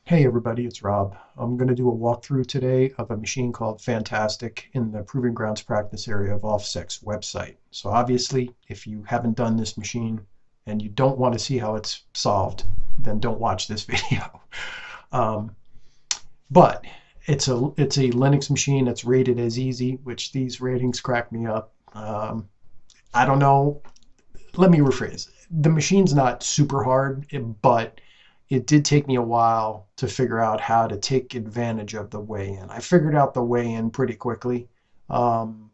Hey everybody, it's Rob. I'm going to do a walkthrough today of a machine called Fantastic in the Proving Grounds practice area of Offsec's website. So obviously, if you haven't done this machine and you don't want to see how it's solved, then don't watch this video. Um, but it's a Linux machine that's rated as easy, which these ratings crack me up. I don't know. Let me rephrase. The machine's not super hard, but it did take me a while to figure out how to take advantage of the weigh-in. I figured out the weigh-in pretty quickly. Um,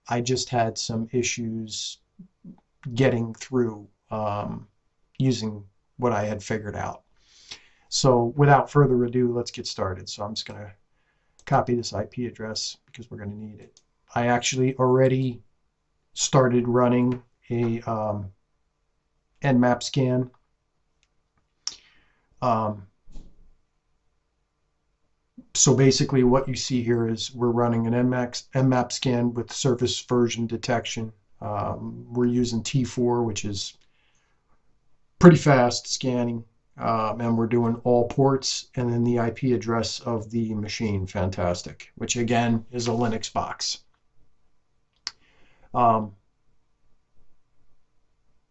I just had some issues getting through using what I had figured out. So without further ado, let's get started. So I'm just going to copy this IP address because we're going to need it. I actually already started running a Nmap scan. Um, so basically what you see here is we're running an Nmap scan with surface version detection. We're using T4, which is pretty fast scanning. And we're doing all ports and then the IP address of the machine, Fantastic, which again is a Linux box. Um,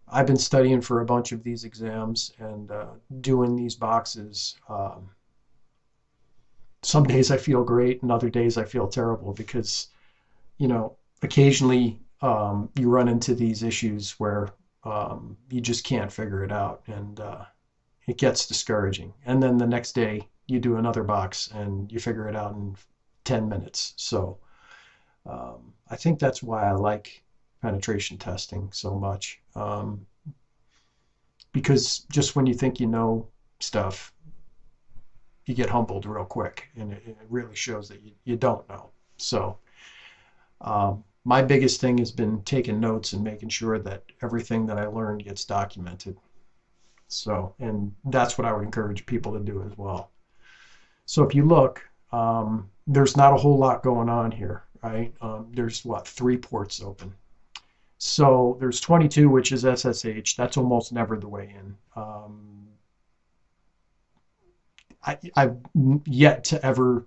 I've been studying for a bunch of these exams and doing these boxes. Some days I feel great and other days I feel terrible because, occasionally you run into these issues where you just can't figure it out and it gets discouraging. And then the next day you do another box and you figure it out in 10 minutes. So I think that's why I like penetration testing so much. Because just when you think you know stuff, you get humbled real quick, and it really shows that you don't know. So my biggest thing has been taking notes and making sure that everything that I learned gets documented. So, and that's what I would encourage people to do as well. So if you look, there's not a whole lot going on here, right? There's what, 3 ports open. So there's 22, which is SSH. That's almost never the way in. I've yet to ever,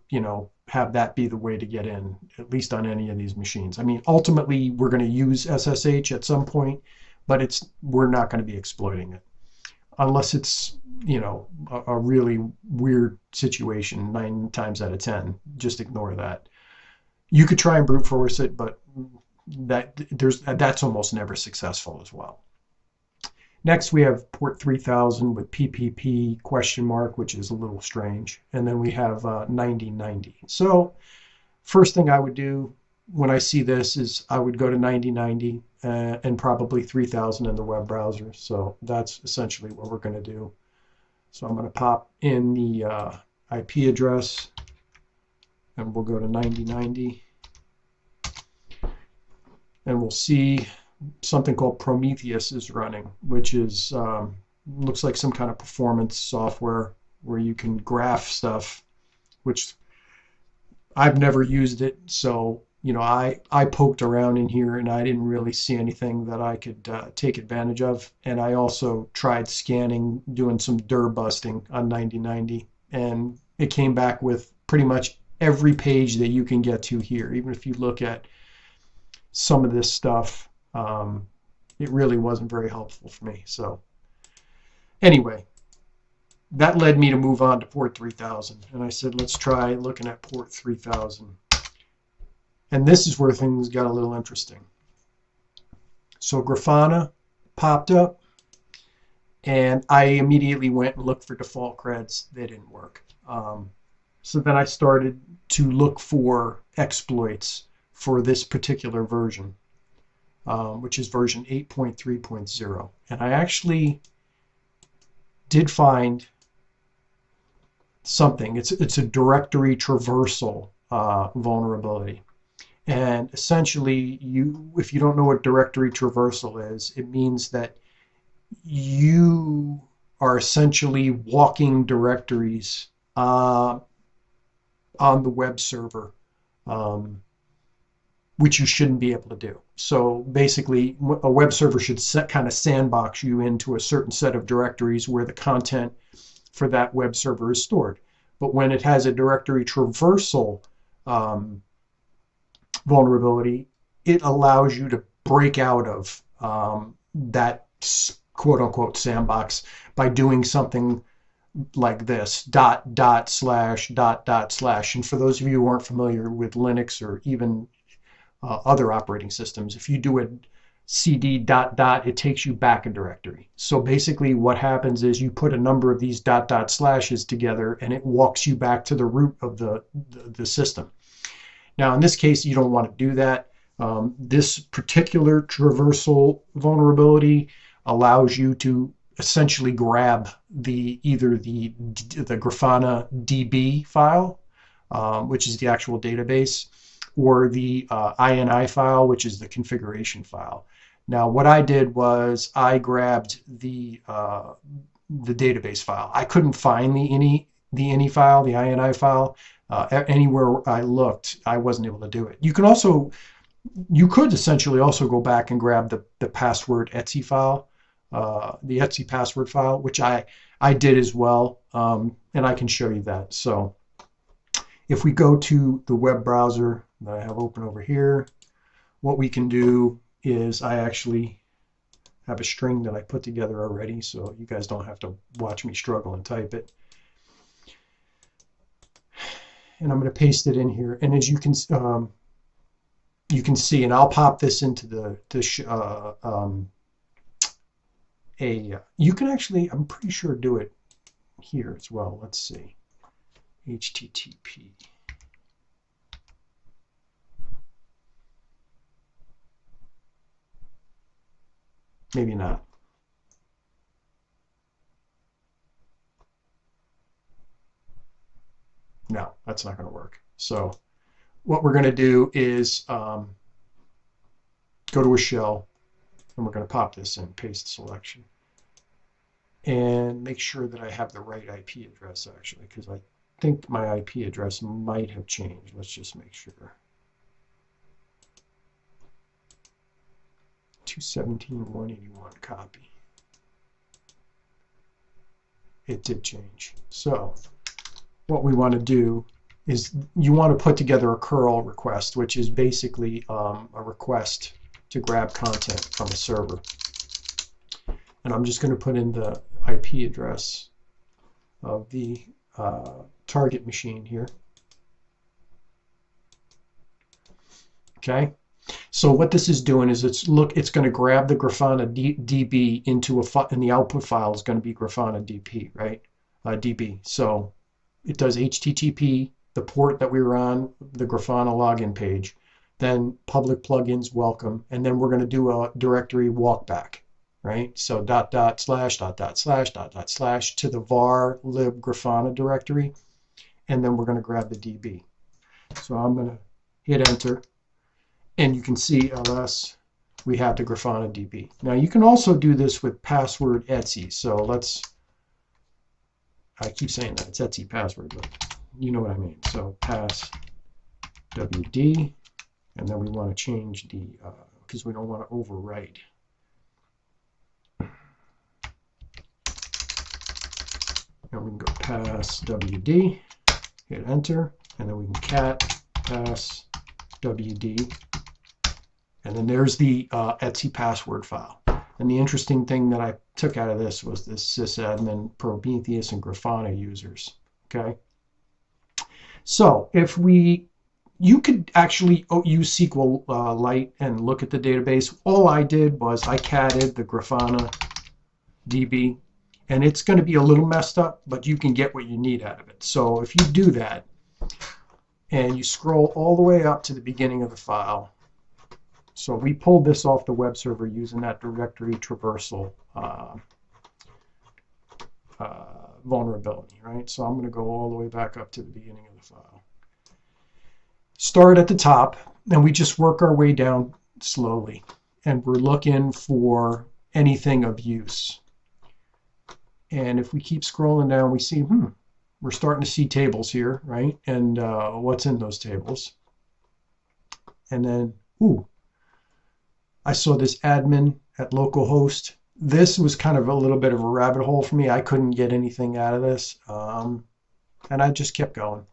have that be the way to get in, at least on any of these machines. I mean, ultimately, we're going to use SSH at some point, but we're not going to be exploiting it unless it's, a really weird situation 9 times out of 10. Just ignore that. You could try and brute force it, but that's almost never successful as well. Next, we have port 3000 with PPP question mark, which is a little strange. And then we have 9090. So first thing I would do when I see this is I would go to 9090 and probably 3000 in the web browser. So that's essentially what we're going to do. So I'm going to pop in the IP address and we'll go to 9090. And we'll see something called Prometheus is running, which is looks like some kind of performance software where you can graph stuff, which I've never used it. So, I poked around in here and I didn't really see anything that I could take advantage of. And I also tried scanning, doing some DIR busting on 9090, and it came back with pretty much every page that you can get to here. Even if you look at some of this stuff, it really wasn't very helpful for me. So anyway, that led me to move on to port 3000. And I said, let's try looking at port 3000. And this is where things got a little interesting. So Grafana popped up, and I immediately went and looked for default creds. They didn't work. So then I started to look for exploits for this particular version, which is version 8.3.0. And I actually did find something. It's a directory traversal vulnerability. And essentially, if you don't know what directory traversal is, it means that you are essentially walking directories on the web server, which you shouldn't be able to do. So basically, a web server should kind of sandbox you into a certain set of directories where the content for that web server is stored. But when it has a directory traversal vulnerability, it allows you to break out of that quote unquote sandbox by doing something like this dot dot slash dot dot slash. And for those of you who aren't familiar with Linux or even other operating systems, if you do a cd dot dot, it takes you back a directory. So basically what happens is you put a number of these dot dot slashes together and it walks you back to the root of the system. Now in this case you don't want to do that. This particular traversal vulnerability allows you to essentially grab either the Grafana DB file, which is the actual database, or the INI file, which is the configuration file. Now, what I did was I grabbed the database file. I couldn't find the INI file, the INI file. Anywhere I looked, I wasn't able to do it. You could essentially also go back and grab the password etc file, the etc password file, which I did as well, and I can show you that. So if we go to the web browser that I have open over here, what we can do is I actually have a string that I put together already, so you guys don't have to watch me struggle and type it. And I'm going to paste it in here, and as you can see, and I'll pop this into you can actually, I'm pretty sure, do it here as well. Let's see, HTTP. Maybe not. No, that's not going to work. So what we're going to do is go to a shell, and we're going to pop this in, paste selection, and make sure that I have the right IP address, actually, because I think my IP address might have changed. Let's just make sure. 217.181 copy. It did change. So what we want to do is you want to put together a curl request, which is basically a request to grab content from a server. And I'm just going to put in the IP address of the target machine here. Okay. So what this is doing is it's going to grab the Grafana DB into and the output file is going to be Grafana DB, right? DB. So it does HTTP, the port that we were on, the Grafana login page, then public plugins welcome, and then we're going to do a directory walkback, right? So dot dot slash dot dot slash dot dot slash to the var lib Grafana directory, and then we're going to grab the DB. So I'm going to hit enter. And you can see ls, we have the Grafana DB. Now you can also do this with password etc. So I keep saying that, it's etc password, but you know what I mean. So pass wd, and then we want to change the, because we don't want to overwrite. And we can go pass wd, hit enter, and then we can cat pass wd. And then there's the etc password file. And the interesting thing that I took out of this was this sysadmin, Prometheus, and Grafana users. Okay. So if you could actually use SQLite and look at the database. All I did was I catted the Grafana DB, and it's going to be a little messed up, but you can get what you need out of it. So if you do that, and you scroll all the way up to the beginning of the file. So we pulled this off the web server using that directory traversal vulnerability, right? So I'm going to go all the way back up to the beginning of the file. Start at the top, and we just work our way down slowly. And we're looking for anything of use. And if we keep scrolling down, we see, we're starting to see tables here, right? And what's in those tables. And then, I saw this admin at localhost. This was kind of a little bit of a rabbit hole for me. I couldn't get anything out of this. And I just kept going.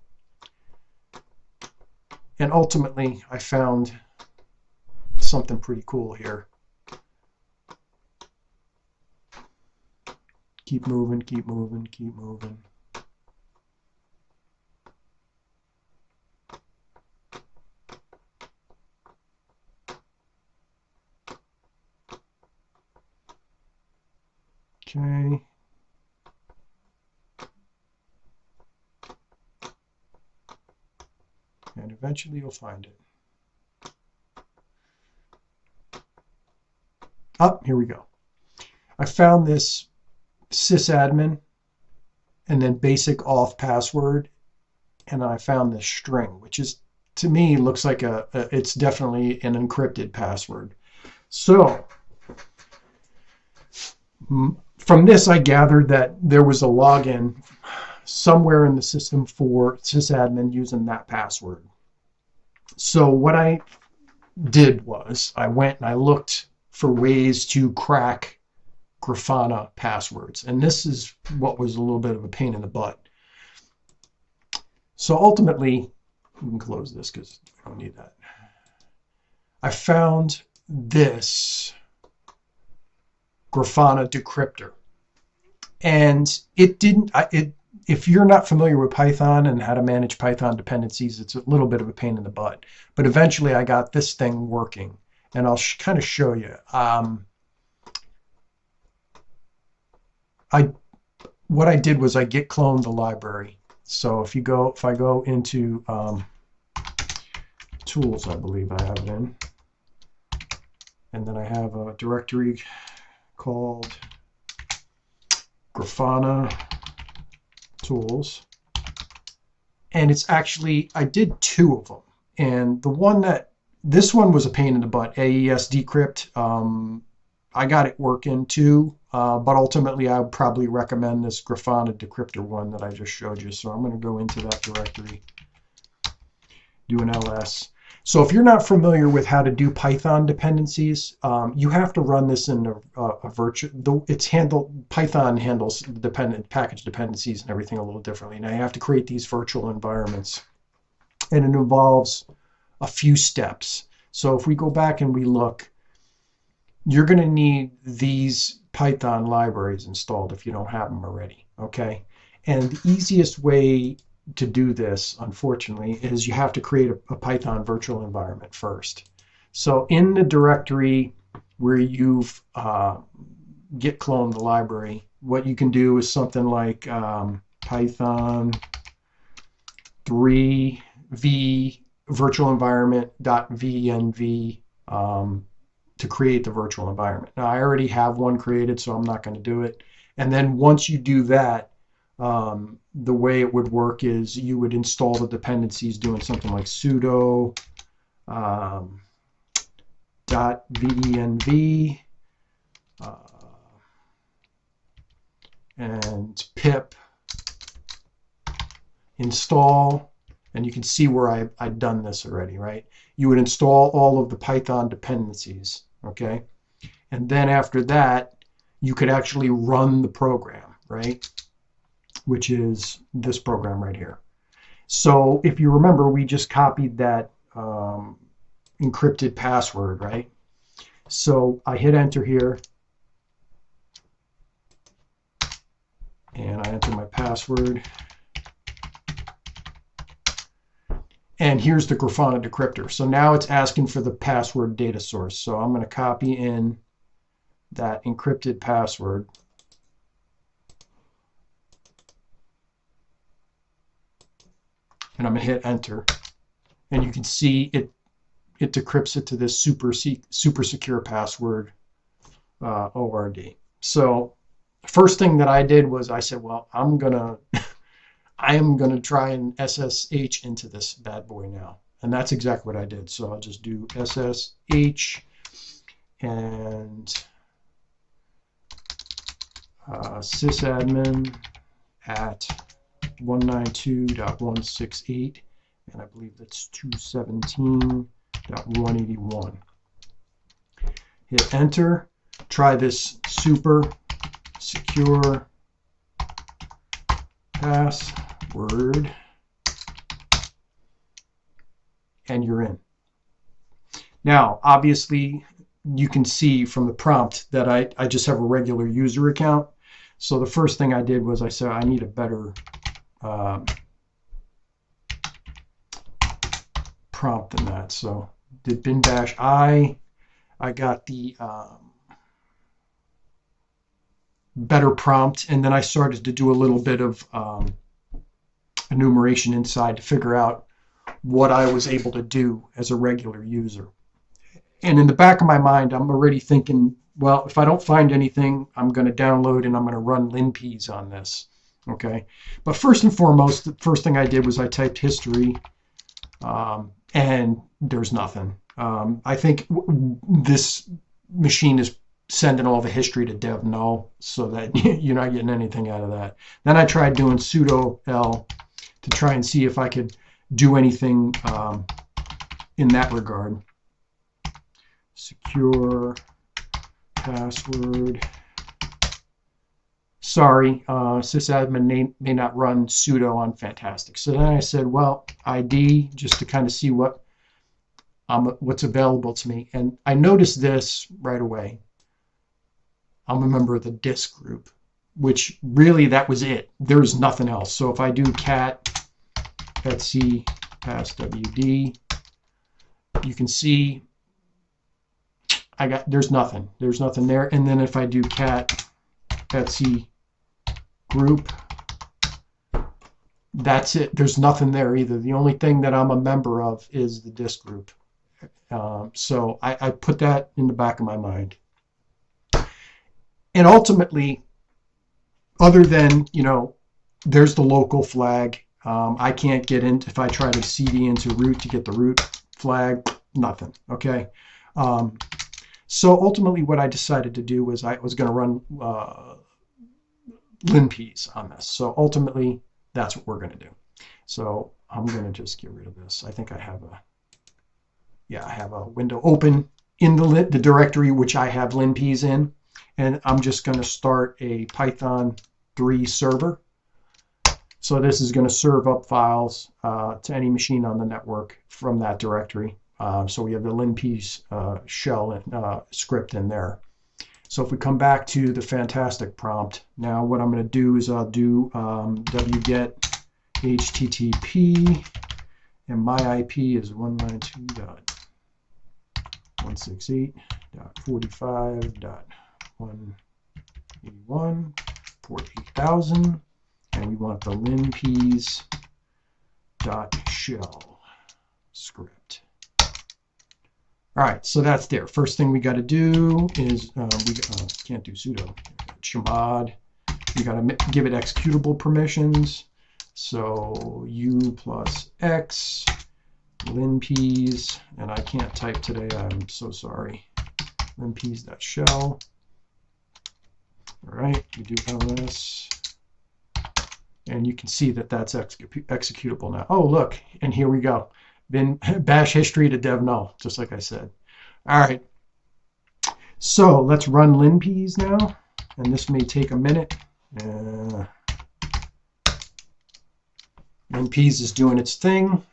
And ultimately, I found something pretty cool here. Keep moving, keep moving, keep moving. Okay. And eventually you'll find it. Oh, here we go. I found this sysadmin and then basic auth password, and I found this string, which is, to me, looks like it's definitely an encrypted password. So from this, I gathered that there was a login somewhere in the system for sysadmin using that password. So what I did was I went and I looked for ways to crack Grafana passwords. And this is what was a little bit of a pain in the butt. So ultimately, we can close this because I don't need that. I found this Grafana decryptor. And it didn't, if you're not familiar with Python and how to manage Python dependencies, it's a little bit of a pain in the butt. But eventually I got this thing working. And I'll kind of show you. What I did was I git cloned the library. So if I go into tools, I believe I have it in, and then I have a directory called Grafana tools, and it's actually, I did two of them, and this one was a pain in the butt, AES decrypt. I got it working too, but ultimately I would probably recommend this Grafana decryptor one that I just showed you. So I'm going to go into that directory, do an ls. So if you're not familiar with how to do Python dependencies, you have to run this in a virtual. Python handles package dependencies and everything a little differently. Now you have to create these virtual environments, and it involves a few steps. So if we go back and we look, you're going to need these Python libraries installed if you don't have them already, okay? And the easiest way to do this, unfortunately, is you have to create a Python virtual environment first. So in the directory where you've git cloned the library, what you can do is something like Python 3v virtual environment.venv to create the virtual environment. Now I already have one created, so I'm not going to do it. And then once you do that, the way it would work is you would install the dependencies doing something like sudo .venv and pip install, and you can see where I've done this already, right? You would install all of the Python dependencies, okay? And then after that, you could actually run the program, right? Which is this program right here. So if you remember, we just copied that encrypted password, right? So I hit enter here, and I enter my password. And here's the Grafana decryptor. So now it's asking for the password data source. So I'm going to copy in that encrypted password. And I'm going to hit enter. And you can see it decrypts it to this super secure password, ORD. So first thing that I did was I said, well, I am gonna try and SSH into this bad boy now. And that's exactly what I did. So I'll just do SSH and sysadmin at 192.168, and I believe that's 217.181. Hit enter. Try this super secure pass password, and you're in. Now, obviously, you can see from the prompt that I just have a regular user account. So the first thing I did was I said I need a better prompt than that. So did bin bash I got the better prompt, and then I started to do a little bit of enumeration inside to figure out what I was able to do as a regular user. And in the back of my mind, I'm already thinking, well, if I don't find anything, I'm going to download and I'm going to run linpeas on this. Okay. But first and foremost, the first thing I did was I typed history, and there's nothing. I think this machine is sending all the history to dev null so that you're not getting anything out of that. Then I tried doing sudo L to try and see if I could do anything in that regard. Secure password. Sorry, sysadmin may not run sudo on Fantastic. So then I said, well, ID, just to kind of see what's available to me. And I noticed this right away. I'm a member of the disk group, which really that was it. There's nothing else. So if I do cat etc passwd, you can see there's nothing there. And then if I do cat etc group, that's it. There's nothing there either. The only thing that I'm a member of is the disk group. So I put that in the back of my mind. And ultimately, other than, there's the local flag. I can't get in. If I try to cd into root to get the root flag, nothing. Okay. So ultimately what I decided to do was I was going to run linpeas on this. So ultimately that's what we're going to do. So I'm going to just get rid of this. I think I have a window open in the directory which I have linpeas in, and I'm just going to start a Python 3 server. So this is going to serve up files to any machine on the network from that directory. So we have the linpeas shell and script in there. So if we come back to the Fantastic prompt, now what I'm going to do is I'll do wget http, and my IP is 192.168.45.181, port 8000, and we want the linpeas.shell script. All right, so that's there. First thing we got to do is we can't do sudo chmod. We got to give it executable permissions. So u plus x linpeas, and I can't type today. I'm so sorry. Linpeas.shell. All right, we do ls, and you can see that that's executable now. Oh, look, and here we go. Bin bash history to dev null, just like I said. All right, so let's run linpeas now, and this may take a minute. Linpeas is doing its thing.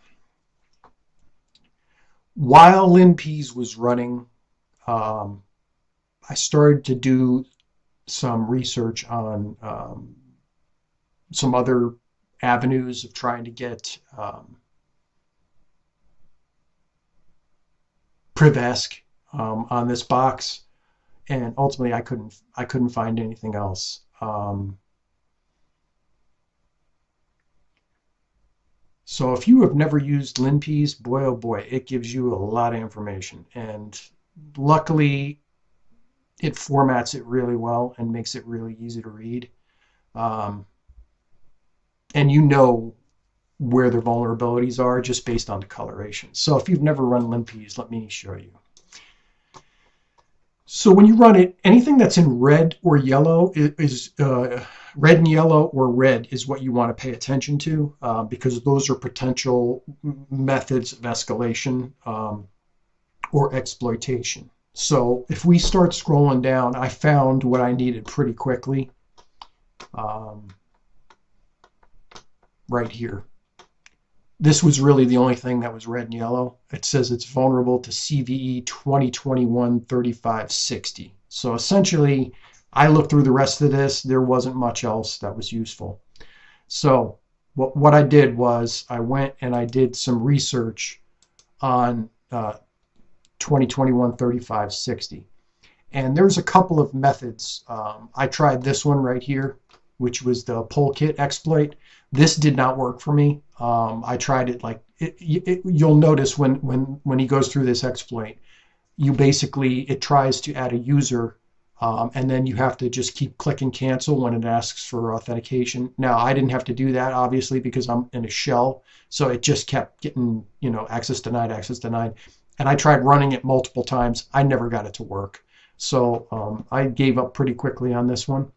While linpeas was running, I started to do some research on some other avenues of trying to get privesc on this box, and ultimately I couldn't find anything else. So if you have never used linpeas, boy oh boy, it gives you a lot of information, and luckily it formats it really well and makes it really easy to read, and where the vulnerabilities are just based on the coloration. So if you've never run linpeas, let me show you. So when you run it, anything that's in red or yellow is red and yellow or red is what you want to pay attention to, because those are potential methods of escalation or exploitation. So if we start scrolling down, I found what I needed pretty quickly. right here. This was really the only thing that was red and yellow. It says it's vulnerable to CVE 2021-3560. So essentially, I looked through the rest of this. There wasn't much else that was useful. So what I did was I went and I did some research on 2021-3560. And there's a couple of methods. I tried this one right here, which was the poll kit exploit. This did not work for me. I tried it like you'll notice when he goes through this exploit, it tries to add a user, and then you have to just keep clicking cancel when it asks for authentication. Now I didn't have to do that obviously because I'm in a shell, so it just kept getting access denied, and I tried running it multiple times. I never got it to work, so I gave up pretty quickly on this one.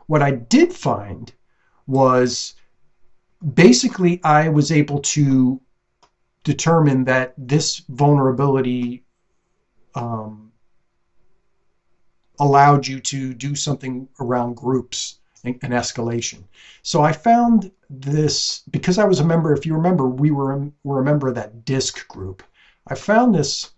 What I did find was basically I was able to determine that this vulnerability allowed you to do something around groups and escalation. So I found this because I was a member. If you remember, we were a member of that DISC group. I found this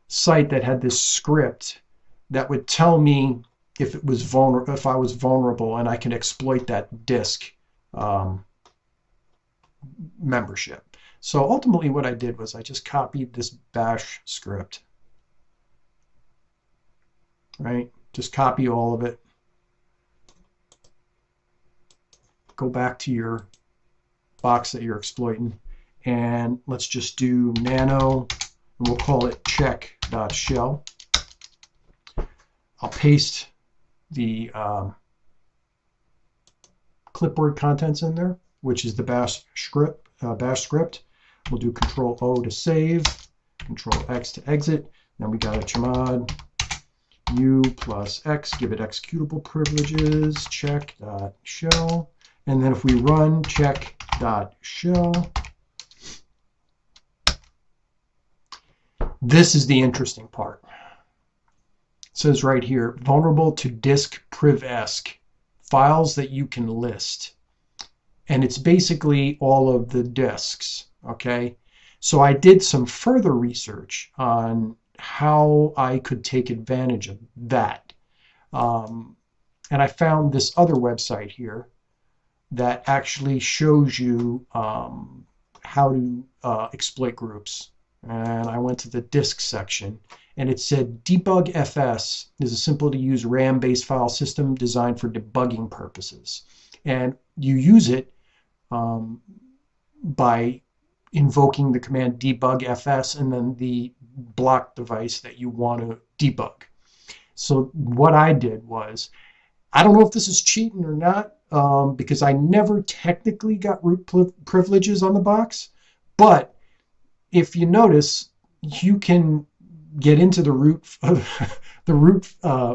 site that had this script that would tell me if I was vulnerable, and I can exploit that DISC membership. So ultimately what I did was I just copied this bash script, right? Just copy all of it. Go back to your box that you're exploiting, and let's just do nano, and we'll call it check.shell. I'll paste the clipboard contents in there, which is the bash script. We'll do Control O to save, Control X to exit. Then we got a chmod u plus x, give it executable privileges, check.shell. And then if we run check.shell, this is the interesting part. It says right here, vulnerable to disk privesc, files that you can list. And it's basically all of the disks, okay? So I did some further research on how I could take advantage of that. And I found this other website here that actually shows you how to exploit groups. And I went to the disk section, and it said debug FS is a simple to use RAM-based file system designed for debugging purposes. And you use it by invoking the command debug FS and then the block device that you want to debug. So what I did was, I don't know if this is cheating or not, because I never technically got root privileges on the box, but if you notice, you can get into the root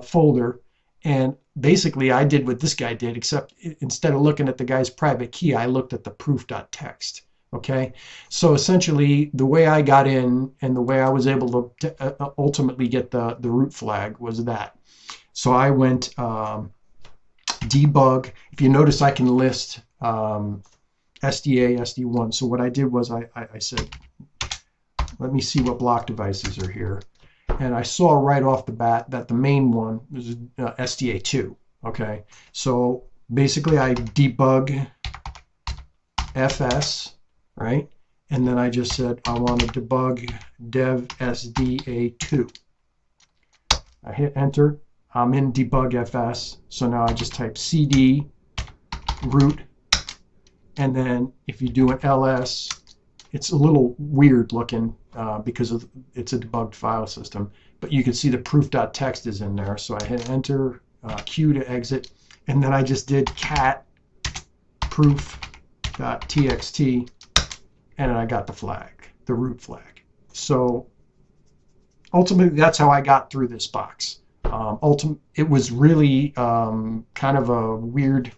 folder, and basically I did what this guy did, except instead of looking at the guy's private key, I looked at the proof.txt. Okay, so essentially the way I got in and the way I was able to ultimately get the root flag was that. So I went debug. If you notice, I can list SDA, SD1. So what I did was I said, let me see what block devices are here. And I saw right off the bat that the main one was SDA2. Okay, so basically I debug FS, right? And then I just said I want to debug dev SDA2. I hit enter. I'm in debug FS. So now I just type cd root. And then if you do an ls, it's a little weird looking because it's a debugged file system. But you can see the proof.txt is in there. So I hit enter, q to exit. And then I just did cat proof.txt. And I got the flag, the root flag. So ultimately, that's how I got through this box. It was really kind of a weird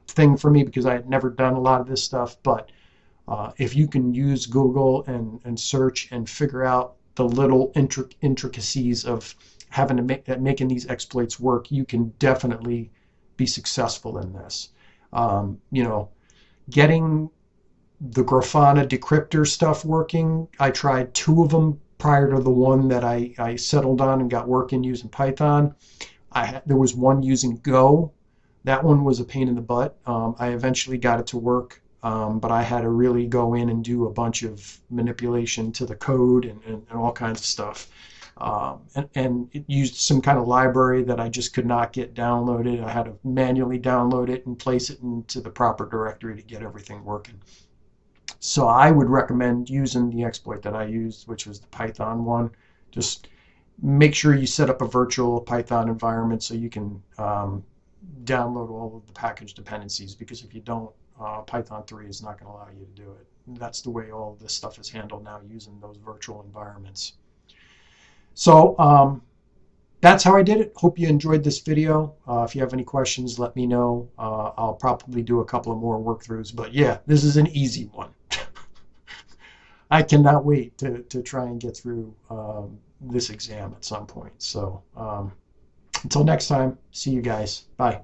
thing for me because I had never done a lot of this stuff. But if you can use Google and search and figure out the little intricacies of having to making these exploits work, you can definitely be successful in this. Getting the Grafana decryptor stuff working, I tried two of them prior to the one that I settled on and got working using Python. There was one using Go. That one was a pain in the butt. I eventually got it to work, but I had to really go in and do a bunch of manipulation to the code and all kinds of stuff. And it used some kind of library that I just could not get downloaded. I had to manually download it and place it into the proper directory to get everything working. So I would recommend using the exploit that I used, which was the Python one. Just make sure you set up a virtual Python environment so you can download all of the package dependencies, because if you don't, Python 3 is not going to allow you to do it. That's the way all this stuff is handled now, using those virtual environments. So that's how I did it. Hope you enjoyed this video. If you have any questions, let me know. I'll probably do a couple of more workthroughs, but yeah, this is an easy one. I cannot wait to try and get through this exam at some point. So until next time, see you guys. Bye.